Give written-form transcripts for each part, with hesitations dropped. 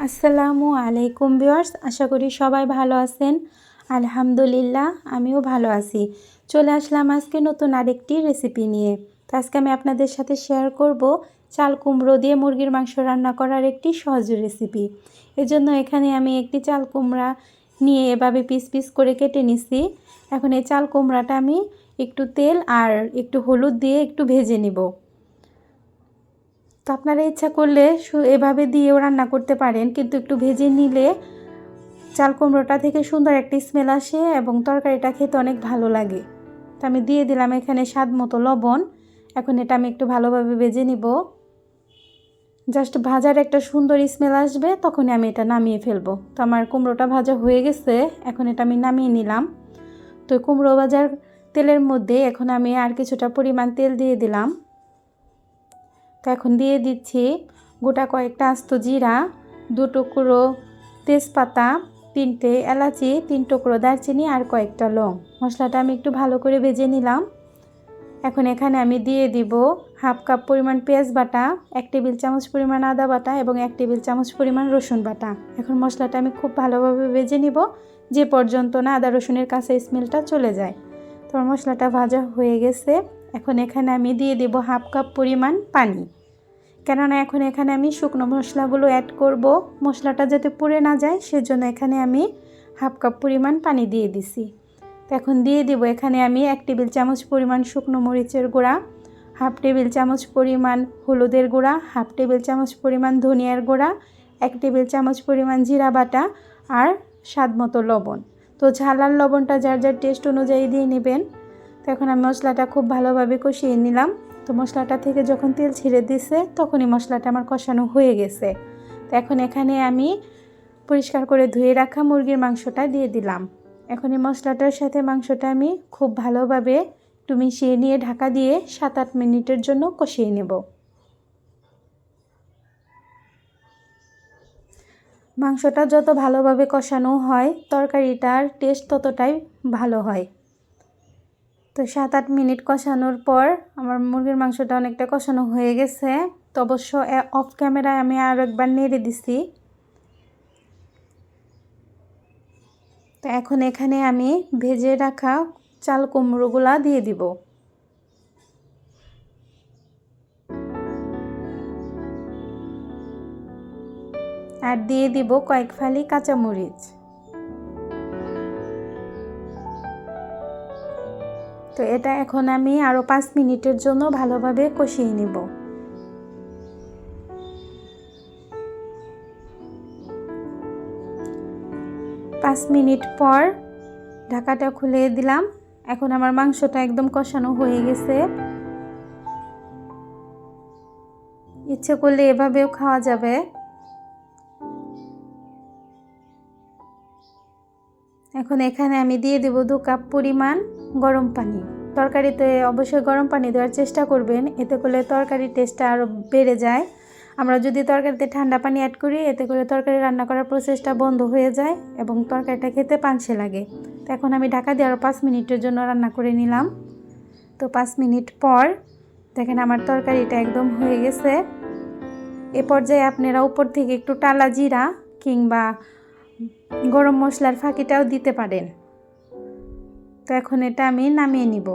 আসসালামু আলাইকুম ভিউয়ার্স, আশা করি সবাই ভালো আছেন। আলহামদুলিল্লাহ আমিও ভালো আছি। চলে আসলাম আজকে নতুন আরেকটি রেসিপি নিয়ে। তো আজকে আমি আপনাদের সাথে শেয়ার করব চাল কুমড়ো দিয়ে মুরগির মাংস রান্না করার একটি সহজ রেসিপি। এজন্য এখানে আমি একটি চাল কুমড়া নিয়ে এভাবে পিস পিস করে কেটে নিছি। এখন এই চাল কুমড়াটা আমি একটু তেল আর একটু হলুদ দিয়ে একটু ভেজে নিব। তো আপনারা ইচ্ছা করলে এভাবে দিয়েও রান্না করতে পারেন, কিন্তু একটু ভেজে নিলে চাল কুমড়োটা থেকে সুন্দর একটি স্মেল আসে এবং তরকারিটা খেতে অনেক ভালো লাগে। তো আমি দিয়ে দিলাম এখানে স্বাদ মতো লবণ। এখন এটা আমি একটু ভালোভাবে ভেজে নিব। জাস্ট ভাজার একটা সুন্দর স্মেল আসবে, তখনই আমি এটা নামিয়ে ফেলবো। তো আমার কুমড়োটা ভাজা হয়ে গেছে, এখন এটা আমি নামিয়ে নিলাম। তো কুমড়ো ভাজার তেলের মধ্যে এখন আমি আর কিছুটা পরিমাণ তেল দিয়ে দিলাম। তো এখন দিয়ে দিচ্ছি গোটা কয়েকটা আস্ত জিরা, 2 টুকরো তেজপাতা, 3টে এলাচি, 3 টুকরো দারচিনি আর কয়েকটা লং। মশলাটা আমি একটু ভালো করে ভেজে নিলাম। এখন এখানে আমি দিয়ে দিব হাফ কাপ পরিমাণ পেঁয়াজ বাটা, 1 টেবিল চামচ পরিমাণ আদা বাটা এবং 1 টেবিল চামচ পরিমাণ রসুন বাটা। এখন মশলাটা আমি খুব ভালোভাবে ভেজে নিব, যে পর্যন্ত না আদা রসুনের কাঁচা স্মেলটা চলে যায়। তো মশলাটা ভাজা হয়ে গেছে। এখন এখানে আমি দিয়ে দেব হাফ কাপ পরিমাণ পানি, কেননা এখন এখানে আমি শুকনো মশলাগুলো অ্যাড করব। মশলাটা যাতে পুড়ে না যায় সেজন্য এখানে আমি হাফ কাপ পরিমাণ পানি দিয়ে দিছি। তো এখন দিয়ে দেব এখানে আমি 1 টেবিল চামচ পরিমাণ শুকনো মরিচের গুঁড়া, হাফ টেবিল চামচ পরিমাণ হলুদের গুঁড়া, হাফ টেবিল চামচ পরিমাণ ধনিয়ার গুঁড়া, 1 টেবিল চামচ পরিমাণ জিরা বাটা আর স্বাদ মতো লবণ। তো ঝাল আর লবণটা যার যার টেস্ট অনুযায়ী দিয়ে নেবেন। তো এখন আমি মশলাটা খুব ভালোভাবে কষিয়ে নিলাম। তো মশলাটা থেকে যখন তেল ছেড়ে দিছে তখনই মশলাটা আমার কষানো হয়ে গেছে। তো এখন এখানে আমি পরিষ্কার করে ধুয়ে রাখা মুরগির মাংসটা দিয়ে দিলাম। এখন এই মশলাটার সাথে মাংসটা আমি খুব ভালোভাবে একটু মিশিয়ে নিয়ে ঢাকা দিয়ে 7-8 মিনিটের জন্য কষিয়ে নেব। মাংসটা যত ভালোভাবে কষানো হয় তরকারিটার টেস্ট ততটাই ভালো হয়। তো 7-8 মিনিট কষানোর পর আমার মুরগির মাংসটা অনেকটা কষানো হয়ে গেছে। তো অবশ্য অফ ক্যামেরায় আমি আর একবার নেড়ে দিছি। তো এখন এখানে আমি ভেজে রাখা চাল কুমড়োগুলা দিয়ে দিব। আর দিয়ে দিব কয়েক ফালি কাঁচামরিচ। তো এটা এখন আমি আরও 5 মিনিটের জন্য ভালোভাবে কষিয়ে নেব। 5 মিনিট পর ঢাকাটা খুলে দিলাম। এখন আমার মাংসটা একদম কষানো হয়ে গেছে। ইচ্ছে করলে এভাবেও খাওয়া যাবে। এখন এখানে আমি দিয়ে দেব 2 কাপ পরিমাণ গরম পানি। তরকারিতে অবশ্যই গরম পানি দেওয়ার চেষ্টা করবেন, এতে করলে তরকারির টেস্টটা আরও বেড়ে যায়। আমরা যদি তরকারিতে ঠান্ডা পানি অ্যাড করি এতে করে তরকারি রান্না করার প্রসেসটা বন্ধ হয়ে যায় এবং তরকারিটা খেতে পানসে লাগে। তো এখন আমি ঢাকা দিয়ে আরও 5 মিনিটের জন্য রান্না করে নিলাম। তো 5 মিনিট পর দেখেন আমার তরকারিটা একদম হয়ে গেছে। এ পর্যায়ে আপনারা উপর থেকে একটু টালা জিরা কিংবা গরম মশলার ফাঁকিটাও দিতে পারেন। তো এখন এটা আমি নামিয়ে নিব।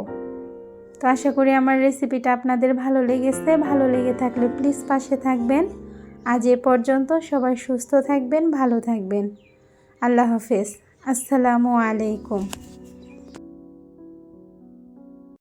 তো আশা করি আমার রেসিপিটা আপনাদের ভালো লেগেছে। ভালো লেগে থাকলে প্লিজ পাশে থাকবেন। আজ এ পর্যন্ত, সবাই সুস্থ থাকবেন, ভালো থাকবেন। আল্লাহ হাফেজ। আসসালামু আলাইকুম।